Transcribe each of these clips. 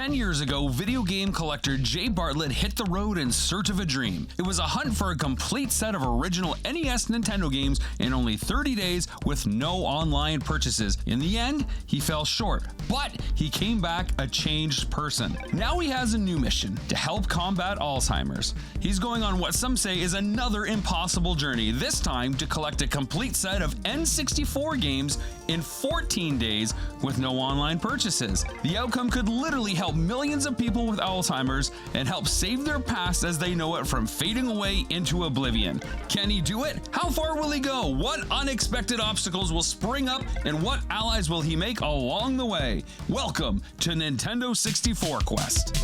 10 years ago, video game collector Jay Bartlett hit the road in search of a dream. It was a hunt for a complete set of original NES Nintendo games in only 30 days with no online purchases. In the end, he fell short, but he came back a changed person. Now he has a new mission: to help combat Alzheimer's. He's going on what some say is another impossible journey, this time to collect a complete set of N64 games in 14 days with no online purchases. The outcome could literally help millions of people with Alzheimer's and help save their past as they know it from fading away into oblivion. Can he do it? How far will he go? What unexpected obstacles will spring up, and what allies will he make along the way? Welcome to Nintendo 64 Quest.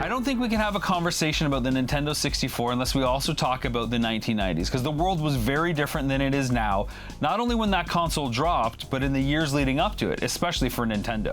I don't think we can have a conversation about the Nintendo 64 unless we also talk about the 1990s, because the world was very different than it is now, not only when that console dropped, but in the years leading up to it, especially for Nintendo.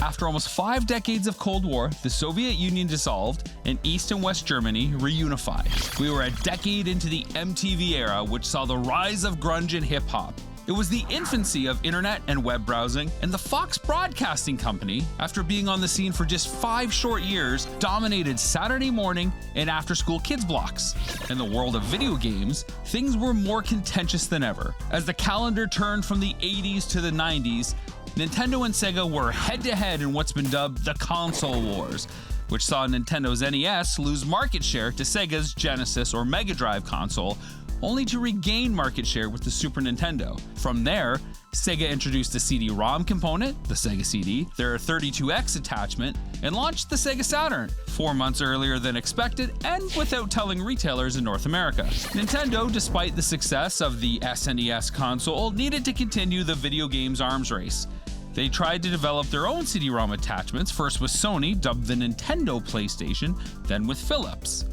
After almost 5 decades of Cold War, the Soviet Union dissolved and East and West Germany reunified. We were a decade into the MTV era, which saw the rise of grunge and hip-hop. It was the infancy of internet and web browsing, and the Fox Broadcasting Company, after being on the scene for just 5 short years, dominated Saturday morning and after-school kids blocks. In the world of video games, things were more contentious than ever. As the calendar turned from the 80s to the 90s, Nintendo and Sega were head-to-head in what's been dubbed the console wars, which saw Nintendo's NES lose market share to Sega's Genesis or Mega Drive console, only to regain market share with the Super Nintendo. From there, Sega introduced the CD-ROM component, the Sega CD, their 32X attachment, and launched the Sega Saturn 4 months earlier than expected and without telling retailers in North America. Nintendo, despite the success of the SNES console, needed to continue the video games arms race. They tried to develop their own CD-ROM attachments, first with Sony, dubbed the Nintendo PlayStation, then with Philips.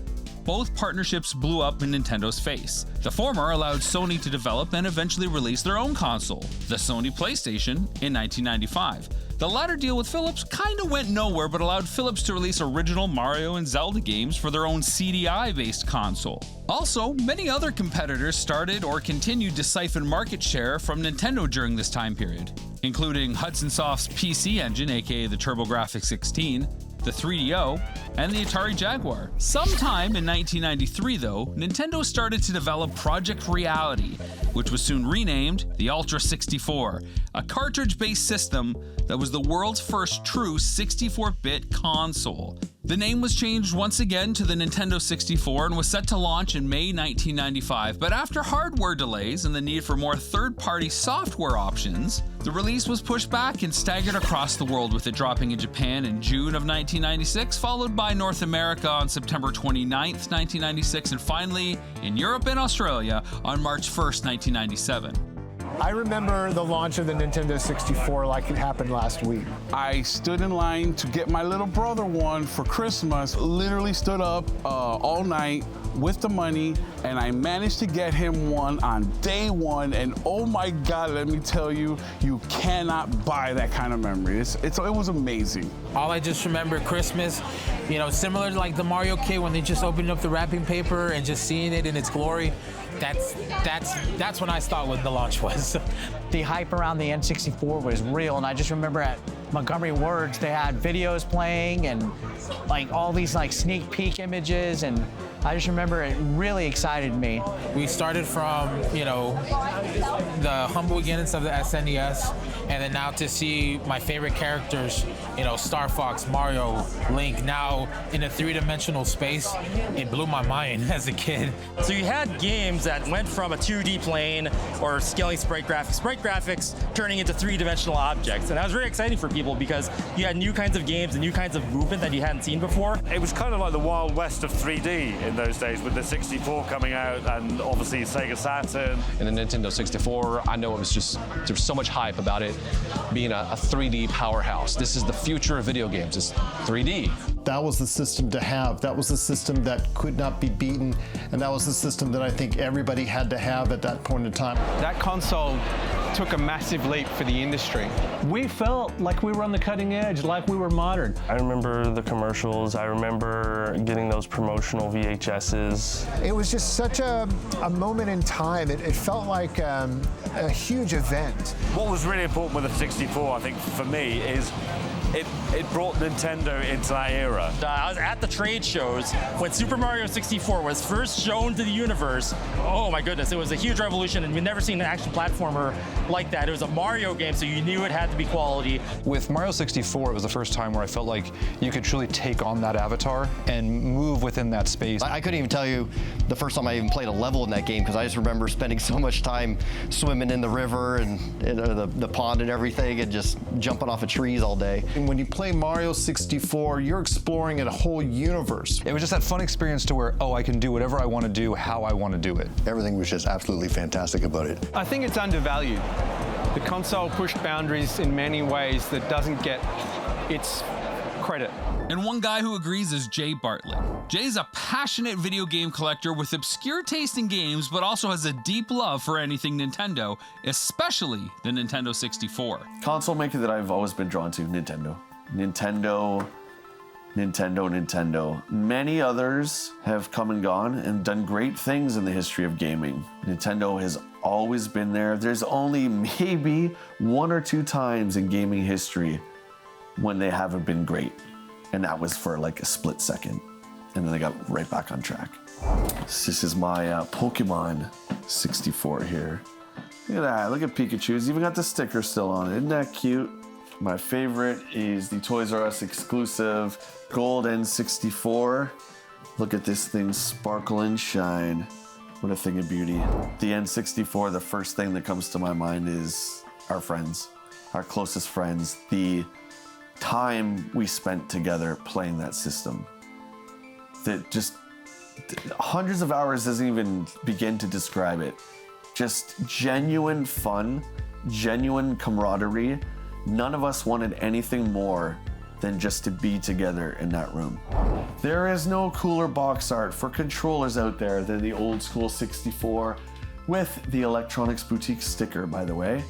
Both partnerships blew up in Nintendo's face. The former allowed Sony to develop and eventually release their own console, the Sony PlayStation, in 1995. The latter deal with Philips kinda went nowhere, but allowed Philips to release original Mario and Zelda games for their own CDI-based console. Also, many other competitors started or continued to siphon market share from Nintendo during this time period, including Hudson Soft's PC Engine, aka the TurboGrafx-16, the 3DO, and the Atari Jaguar. Sometime in 1993, though, Nintendo started to develop Project Reality, which was soon renamed the Ultra 64, a cartridge-based system that was the world's first true 64-bit console. The name was changed once again to the Nintendo 64 and was set to launch in May 1995, but after hardware delays and the need for more third-party software options, the release was pushed back and staggered across the world, with it dropping in Japan in June of 1996, followed by North America on September 29th, 1996, and finally in Europe and Australia on March 1st, 1997. I remember the launch of the Nintendo 64 like it happened last week. I stood in line to get my little brother one for Christmas, literally stood up all night with the money, and I managed to get him one on day one, and oh my God, let me tell you, you cannot buy that kind of memory. It was amazing. All I just remember Christmas, you know, similar to like the Mario kit when they just opened up the wrapping paper and just seeing it in its glory. That's when I thought what the launch was. The hype around the N64 was real, and I just remember at Montgomery Words they had videos playing and like all these like sneak peek images, and I just remember it really excited me. We started from, you know, the humble beginnings of the SNES, and then now to see my favorite characters, you know, Star Fox, Mario, Link, now in a 3-dimensional space, it blew my mind as a kid. So you had games that went from a 2D plane or scaling sprite graphics turning into 3-dimensional objects. And that was very exciting for people because you had new kinds of games and new kinds of movement that you hadn't seen before. It was kind of like the Wild West of 3D in those days with the 64 coming out and obviously Sega Saturn. And the Nintendo 64, I know it was just, there's so much hype about it being a 3D powerhouse. This is the future of video games, it's 3D. That was the system to have. That was the system that could not be beaten. And that was the system that I think everybody had to have at that point in time. That console took a massive leap for the industry. We felt like we were on the cutting edge, like we were modern. I remember the commercials. I remember getting those promotional VHSs. It was just such a moment in time. It felt like a huge event. What was really important with the 64, I think, for me, is it brought Nintendo into that era. I was at the trade shows when Super Mario 64 was first shown to the universe. Oh my goodness, it was a huge revolution, and we'd never seen an action platformer like that. It was a Mario game, so you knew it had to be quality. With Mario 64, it was the first time where I felt like you could truly take on that avatar and move within that space. I couldn't even tell you the first time I even played a level in that game, because I just remember spending so much time swimming in the river and the pond and everything, and just jumping off of trees all day. And when you play Mario 64, you're exploring a whole universe. It was just that fun experience to where, oh, I can do whatever I want to do, how I want to do it. Everything was just absolutely fantastic about it. I think it's undervalued. The console pushed boundaries in many ways that doesn't get its credit. And one guy who agrees is Jay Bartlett. Jay's a passionate video game collector with obscure taste in games, but also has a deep love for anything Nintendo, especially the Nintendo 64. Console maker that I've always been drawn to, Nintendo. Nintendo. Many others have come and gone and done great things in the history of gaming. Nintendo has always been there. There's only maybe 1 or 2 times in gaming history when they haven't been great. And that was for like a split second. And then they got right back on track. This is my Pokemon 64 here. Look at that, look at Pikachu's even got the sticker still on it. Isn't that cute? My favorite is the Toys R Us exclusive Gold N64. Look at this thing sparkle and shine. What a thing of beauty. The N64, the first thing that comes to my mind is our friends, our closest friends, the time we spent together playing that system. That just hundreds of hours doesn't even begin to describe it. Just genuine fun, genuine camaraderie. None of us wanted anything more than just to be together in that room. There is no cooler box art for controllers out there than the old school 64 with the Electronics Boutique sticker, by the way.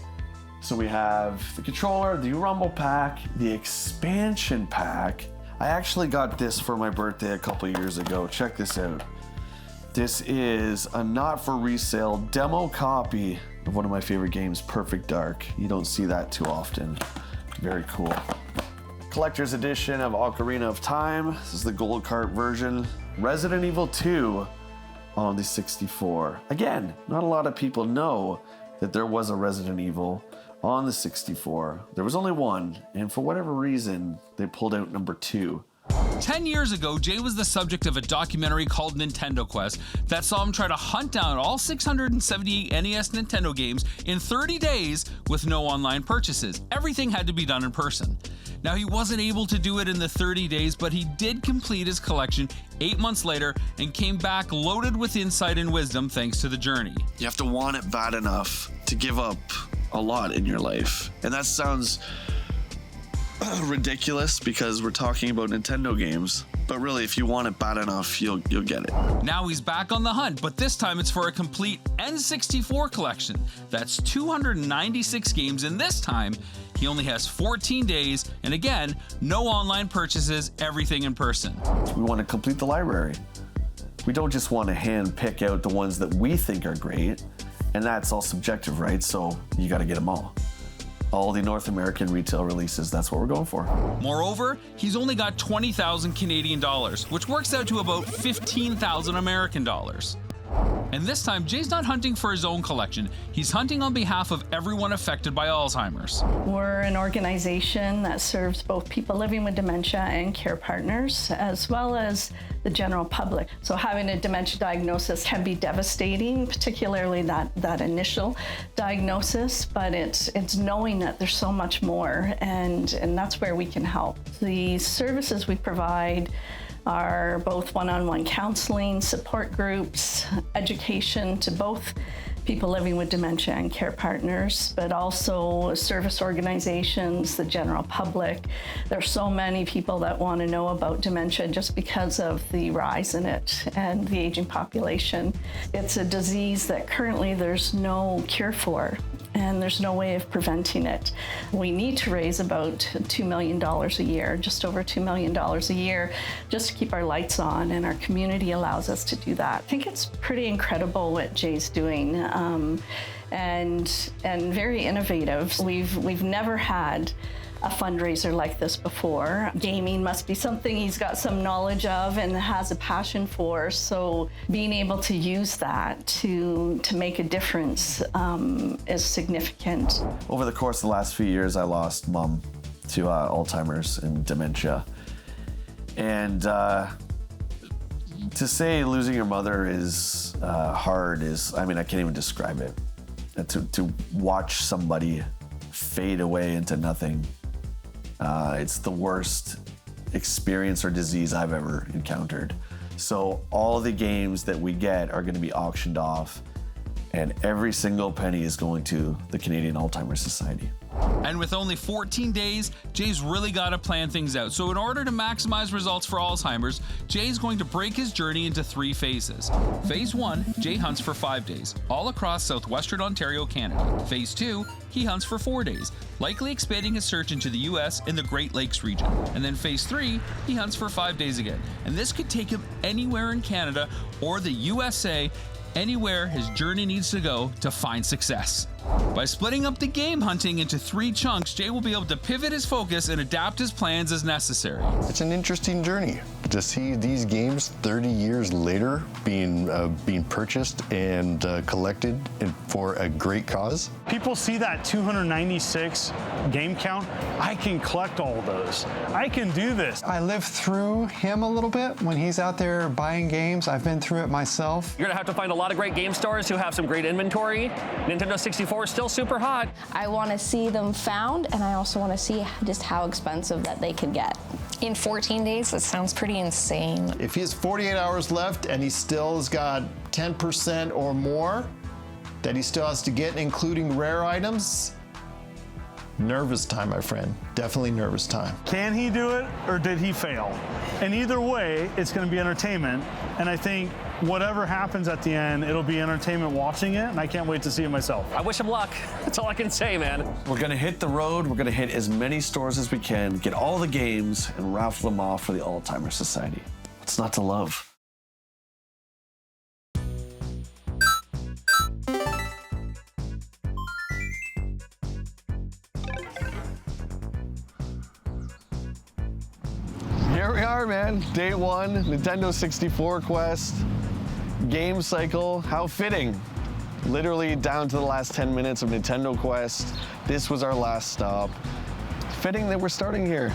So we have the controller, the Rumble Pack, the expansion pack. I actually got this for my birthday a couple years ago. Check this out. This is a not for resale demo copy of one of my favorite games, Perfect Dark. You don't see that too often. Very cool. Collector's edition of Ocarina of Time. This is the gold cart version. Resident Evil 2 on the 64. Again, not a lot of people know that there was a Resident Evil on the 64. There was only one, and for whatever reason, they pulled out number 2. 10 years ago, Jay was the subject of a documentary called Nintendo Quest that saw him try to hunt down all 678 NES Nintendo games in 30 days with no online purchases. Everything had to be done in person. Now, he wasn't able to do it in the 30 days, but he did complete his collection 8 months later and came back loaded with insight and wisdom thanks to the journey. You have to want it bad enough to give up a lot in your life. And that sounds ridiculous because we're talking about Nintendo games, but really if you want it bad enough, you'll get it. Now he's back on the hunt, but this time it's for a complete N64 collection. That's 296 games, and this time he only has 14 days, and again, no online purchases, everything in person. We want to complete the library. We don't just want to hand pick out the ones that we think are great, and that's all subjective, right? So you got to get them all. All the North American retail releases, that's what we're going for. Moreover, he's only got 20,000 Canadian dollars, which works out to about 15,000 American dollars. And this time, Jay's not hunting for his own collection. He's hunting on behalf of everyone affected by Alzheimer's. We're an organization that serves both people living with dementia and care partners, as well as the general public. So having a dementia diagnosis can be devastating, particularly that initial diagnosis, but it's knowing that there's so much more, and that's where we can help. The services we provide are both one-on-one counseling, support groups, education to both people living with dementia and care partners, but also service organizations, the general public. There's so many people that want to know about dementia just because of the rise in it and the aging population. It's a disease that currently there's no cure for, and there's no way of preventing it. We need to raise about $2 million a year, just over $2 million a year, just to keep our lights on, and our community allows us to do that. I think it's pretty incredible what Jay's doing, and very innovative. We've never had a fundraiser like this before. Gaming must be something he's got some knowledge of and has a passion for, so being able to use that to make a difference is significant. Over the course of the last few years, I lost Mom to Alzheimer's and dementia. And to say losing your mother is hard is, I mean, I can't even describe it. To watch somebody fade away into nothing, it's the worst experience or disease I've ever encountered. So all the games that we get are going to be auctioned off, and every single penny is going to the Canadian Alzheimer's Society. And with only 14 days, Jay's really got to plan things out. So in order to maximize results for Alzheimer's, Jay's going to break his journey into 3 phases. Phase 1, Jay hunts for 5 days, all across southwestern Ontario, Canada. Phase 2, he hunts for 4 days, likely expanding his search into the US and the Great Lakes region. And then Phase 3, he hunts for 5 days again. And this could take him anywhere in Canada or the USA, anywhere his journey needs to go to find success. By splitting up the game hunting into 3 chunks, Jay will be able to pivot his focus and adapt his plans as necessary. It's an interesting journey to see these games 30 years later being purchased and collected for a great cause. People see that 296 game count. I can collect all those. I can do this. I live through him a little bit when he's out there buying games. I've been through it myself. You're gonna have to find a lot of great game stores who have some great inventory. Nintendo 64 is still super hot. I want to see them found, and I also want to see just how expensive that they could get. In 14 days, that sounds pretty insane. If he has 48 hours left and he still has got 10% or more that he still has to get, including rare items, nervous time, my friend. Definitely nervous time. Can he do it, or did he fail? And either way, it's going to be entertainment. And I think whatever happens at the end, it'll be entertainment watching it, and I can't wait to see it myself. I wish him luck. That's all I can say, man. We're gonna hit the road, we're gonna hit as many stores as we can, get all the games, and raffle them off for the Alzheimer's Society. What's not to love? Here we are, man. Day 1, Nintendo 64 quest, GameCycle. How fitting. Literally down to the last 10 minutes of Nintendo Quest. This was our last stop. Fitting that we're starting here.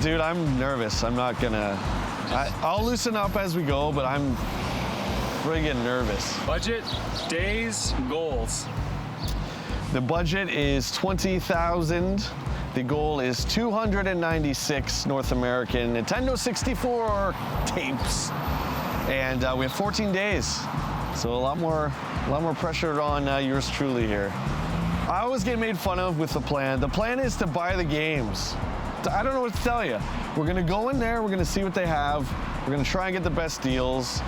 Dude, I'm nervous. I'm not gonna, I'll loosen up as we go, but I'm friggin' nervous. Budget, days, goals. The budget is $20,000. The goal is 296 North American Nintendo 64 tapes. And we have 14 days. So a lot more pressure on yours truly here. I always get made fun of with the plan. The plan is to buy the games. I don't know what to tell you. We're gonna go in there, we're gonna see what they have. We're gonna try and get the best deals.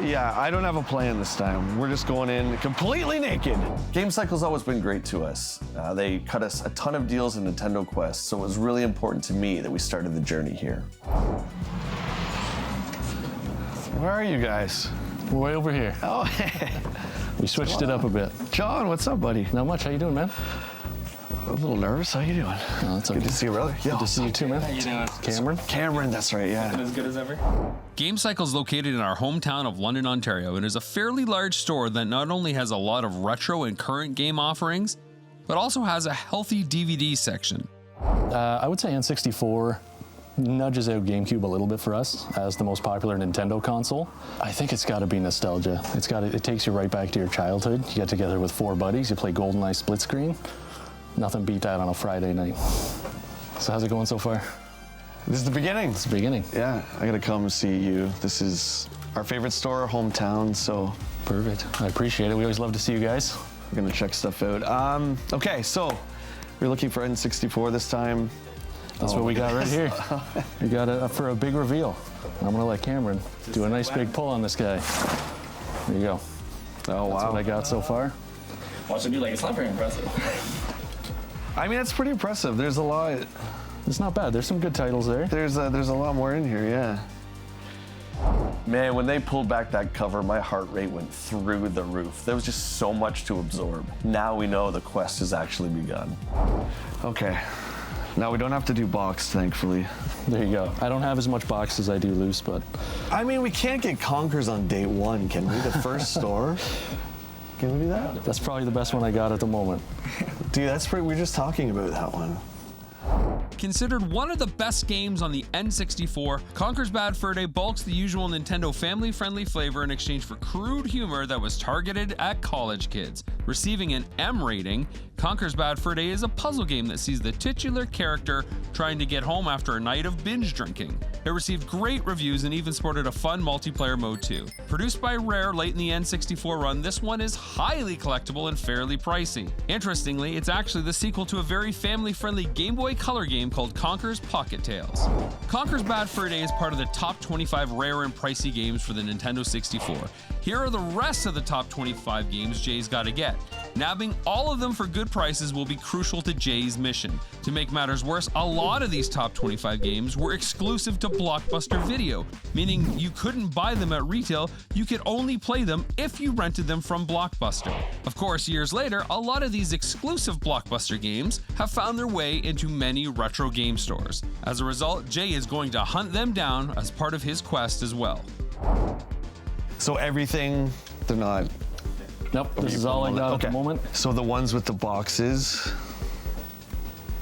Yeah, I don't have a plan this time. We're just going in completely naked. GameCycle's always been great to us. They cut us a ton of deals in Nintendo Quest, so it was really important to me that we started the journey here. Where are you guys? We're way over here. Oh, we switched it up a bit. John, what's up, buddy? Not much. How you doing, man? A little nervous. How you doing? No, it's okay. Good to see you, brother. Good to see you too, man. How you doing? Cameron, that's right, yeah. As good as ever. GameCycle is located in our hometown of London, Ontario, and is a fairly large store that not only has a lot of retro and current game offerings, but also has a healthy DVD section. I would say N64 nudges out GameCube a little bit for us as the most popular Nintendo console. I think it's got to be nostalgia. It takes you right back to your childhood. You get together with 4 buddies, you play GoldenEye split screen. Nothing beat that on a Friday night. So how's it going so far? This is the beginning. It's the beginning. Yeah, I gotta come see you. This is our favorite store, hometown, so. Perfect. I appreciate it. We always love to see you guys. We're gonna check stuff out. Okay, so we're looking for N64 this time. That's what we got right here. We got it for a big reveal. I'm gonna let Cameron do a nice big pull on this guy. There you go. Oh, wow. That's what I got so far. Watch it do like it's not very impressive. I mean, that's pretty impressive. There's a lot. It's not bad. There's some good titles there. There's a lot more in here, yeah. Man, when they pulled back that cover, my heart rate went through the roof. There was just so much to absorb. Now we know the quest has actually begun. Okay. Now we don't have to do box, thankfully. There you go. I don't have as much box as I do loose, but. I mean, we can't get Conkers on day one, can we? The first store? Can we do that? That's probably the best one I got at the moment. Dude, that's pretty, we were just talking about that one. Considered one of the best games on the N64, Conker's Bad Fur Day bulks the usual Nintendo family-friendly flavor in exchange for crude humor that was targeted at college kids. Receiving an M rating, Conker's Bad Fur Day is a puzzle game that sees the titular character trying to get home after a night of binge drinking. It received great reviews and even sported a fun multiplayer mode too. Produced by Rare late in the N64 run, this one is highly collectible and fairly pricey. Interestingly, it's actually the sequel to a very family-friendly Game Boy Color game called Conker's Pocket Tales. Conker's Bad Fur Day is part of the top 25 rare and pricey games for the Nintendo 64. Here are the rest of the top 25 games Jay's gotta get. Nabbing all of them for good prices will be crucial to Jay's mission. To make matters worse, a lot of these top 25 games were exclusive to Blockbuster Video, meaning you couldn't buy them at retail, you could only play them if you rented them from Blockbuster. Of course, years later, a lot of these exclusive Blockbuster games have found their way into many retro game stores. As a result, Jay is going to hunt them down as part of his quest as well. So everything, they're not. Nope, this is all I got at the moment. So the ones with the boxes,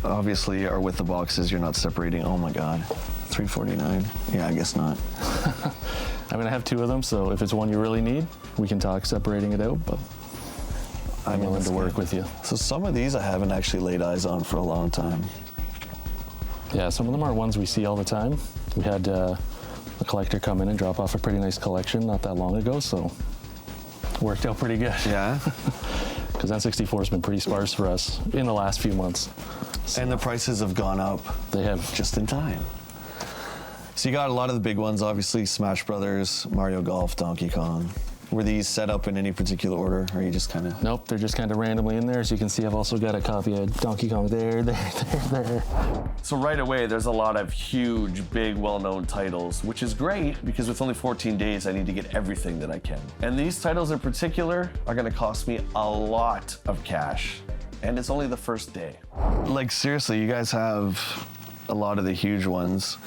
obviously are with the boxes. You're not separating. Oh my God, $349. Yeah, I guess not. I mean, I have two of them, so if it's one you really need, we can talk separating it out, but I'm willing to work with you. So some of these I haven't actually laid eyes on for a long time. Yeah, some of them are ones we see all the time. We had a collector come in and drop off a pretty nice collection not that long ago, so worked out pretty good. Yeah? Because N64 has been pretty sparse for us in the last few months. So and the prices have gone up. They have. Just in time. So you got a lot of the big ones, obviously Smash Brothers, Mario Golf, Donkey Kong. Were these set up in any particular order, or are you just kind of? Nope, they're just kind of randomly in there. As you can see, I've also got a copy of Donkey Kong there. So right away, there's a lot of huge, big, well-known titles, which is great because with only 14 days, I need to get everything that I can. And these titles in particular are gonna cost me a lot of cash. And it's only the first day. Like seriously, you guys have a lot of the huge ones.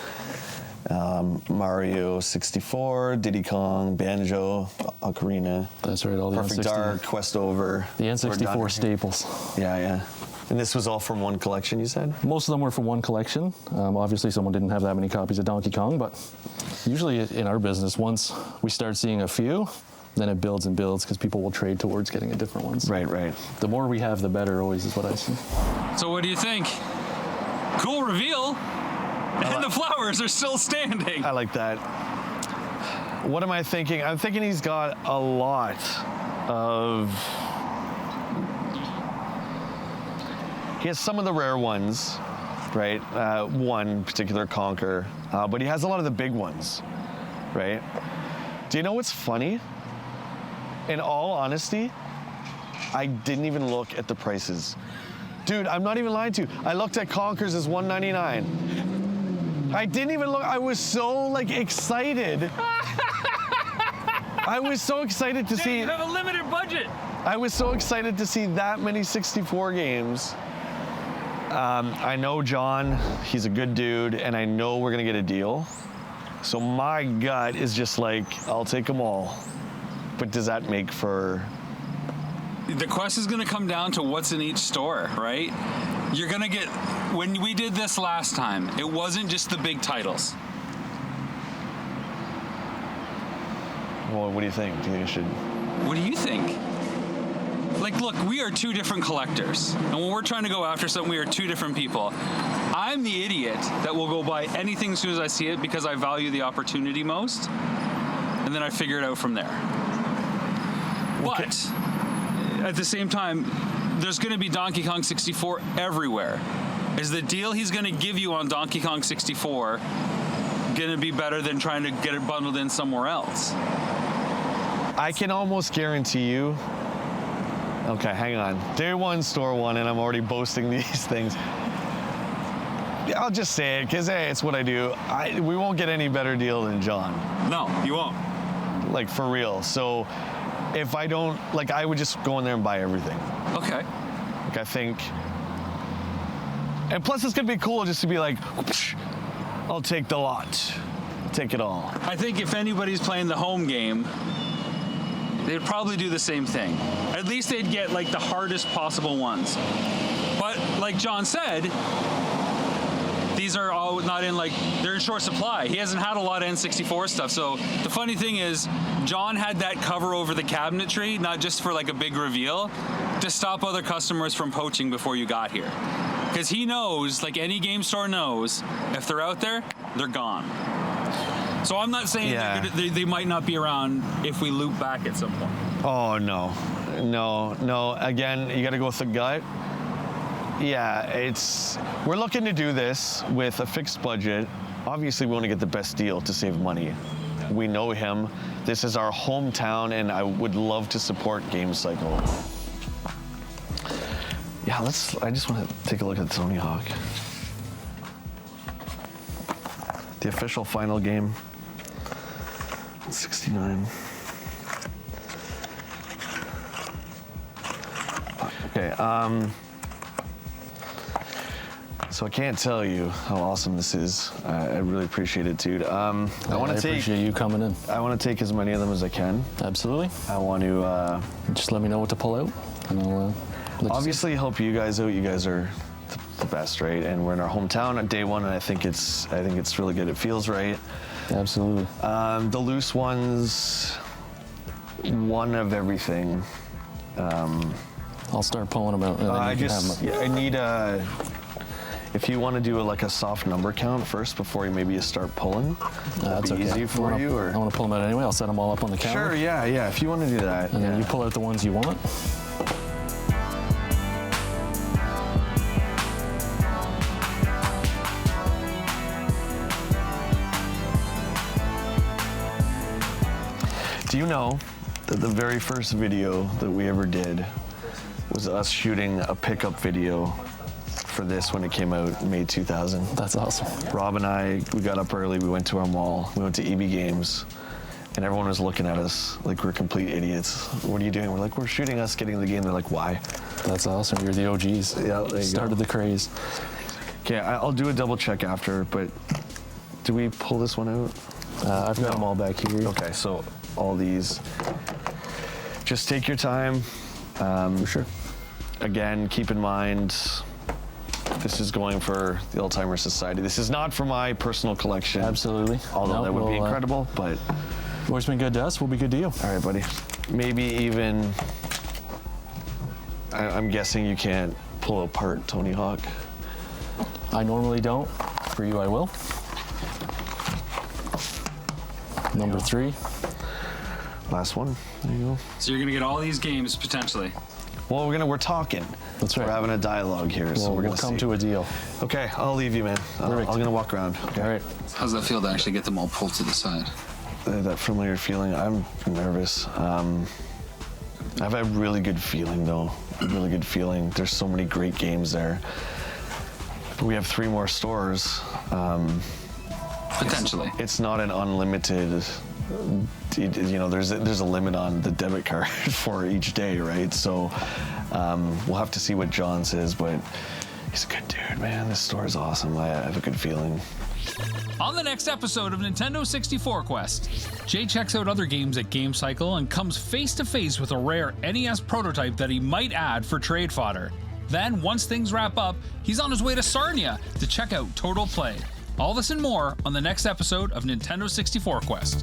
Mario 64, Diddy Kong, Banjo, Ocarina. That's right, all the Perfect N64. Dark, Quest Over. The N64 staples. Yeah, yeah. And this was all from one collection, you said? Most of them were from one collection. Obviously, someone didn't have that many copies of Donkey Kong, but usually in our business, once we start seeing a few, then it builds and builds because people will trade towards getting a different ones. Right, right. The more we have, the better always is what I see. So what do you think? Cool reveal. And the flowers are still standing. I like that. What am I thinking? I'm thinking he's got a lot of... He has some of the rare ones, right? One particular Conker, but he has a lot of the big ones, right? Do you know what's funny? In all honesty, I didn't even look at the prices. Dude, I'm not even lying to you. I looked at Conkers as $199. I didn't even look. I was so like excited. I was so excited to see. You have a limited budget. I was so excited to see that many 64 games. I know John, he's a good dude, and I know we're gonna get a deal. So my gut is just like, I'll take them all. But does that make for... The quest is gonna come down to what's in each store, right? You're gonna get, when we did this last time, it wasn't just the big titles. Well, what do you think? Do you think I should? What do you think? like, look, we are two different collectors. And when we're trying to go after something, we are two different people. I'm the idiot that will go buy anything as soon as I see it because I value the opportunity most. And then I figure it out from there. Okay. But at the same time, there's going to be Donkey Kong 64 everywhere. Is the deal he's going to give you on Donkey Kong 64 going to be better than trying to get it bundled in somewhere else? I can almost guarantee you. Okay, hang on. Day one, store one, and I'm already boasting these things. I'll just say it, because hey, it's what I do. We won't get any better deal than John. No, you won't. Like, for real. So if I don't, like, I would just go in there and buy everything. Okay. Like, I think, and plus it's gonna be cool just to be like, whoosh, I'll take the lot, take it all. I think if anybody's playing the home game, they'd probably do the same thing. At least they'd get like the hardest possible ones. But like John said, these are all not in, like, they're in short supply. He hasn't had a lot of N64 stuff. So the funny thing is, John had that cover over the cabinetry, not just for like a big reveal, to stop other customers from poaching before you got here. Because he knows, like any game store knows, if they're out there, they're gone. So I'm not saying they might not be around if we loop back at some point. Oh, no. No. Again, you got to go with the gut. Yeah, we're looking to do this with a fixed budget. Obviously, we want to get the best deal to save money. We know him. This is our hometown, and I would love to support GameCycle. Yeah, I just want to take a look at Tony Hawk. The official final game. 69. Okay, so I can't tell you how awesome this is. I really appreciate it, dude. I appreciate you coming in. I want to take as many of them as I can. Absolutely. I want to just let me know what to pull out, and I'll obviously help you guys out. You guys are the best, right? And we're in our hometown on day one, and I think it's really good. It feels right. Absolutely. The loose ones, one of everything. I'll start pulling them out. And then I need if you want to do a soft number count first before you start pulling, that's be okay. easy for you. Or I want to pull them out anyway. I'll set them all up on the counter. Sure, yeah. If you want to do that, and then you pull out the ones you want. Do you know that the very first video that we ever did was us shooting a pickup video for this when it came out May 2000? That's awesome. Rob and I, we got up early, we went to our mall, we went to EB Games, and everyone was looking at us like we're complete idiots. What are you doing? We're like, we're shooting us getting the game. They're like, why? That's awesome. You're the OGs. Yeah, there you started the craze. Okay, I'll do a double check after, but do we pull this one out? I've got them all back here. Okay, so all these. Just take your time. For sure. Again, keep in mind, this is going for the Alzheimer Society. This is not for my personal collection. Absolutely. Although that would be incredible, but... Always been good to us. We'll be good to you. All right, buddy. Maybe even... I'm guessing you can't pull apart Tony Hawk. I normally don't. For you, I will. Number 3. Last one. There you go. So you're gonna get all these games potentially. Well, we're talking. That's right. We're having a dialogue here, well, so we'll come to a deal. Okay, I'll leave you, man. I'm gonna walk around. Okay. All right. How's that feel to actually get them all pulled to the side? That familiar feeling. I'm nervous. I have a really good feeling, though. A really good feeling. There's so many great games there. But we have 3 more stores. Potentially. It's not an unlimited. There's a limit on the debit card for each day, right? So we'll have to see what John says, but he's a good dude, man. This store is awesome. I have a good feeling. On the next episode of Nintendo 64 Quest, Jay checks out other games at GameCycle and comes face to face with a rare NES prototype that he might add for trade fodder. Then, once things wrap up, he's on his way to Sarnia to check out Total Play. All this and more on the next episode of Nintendo 64 Quest.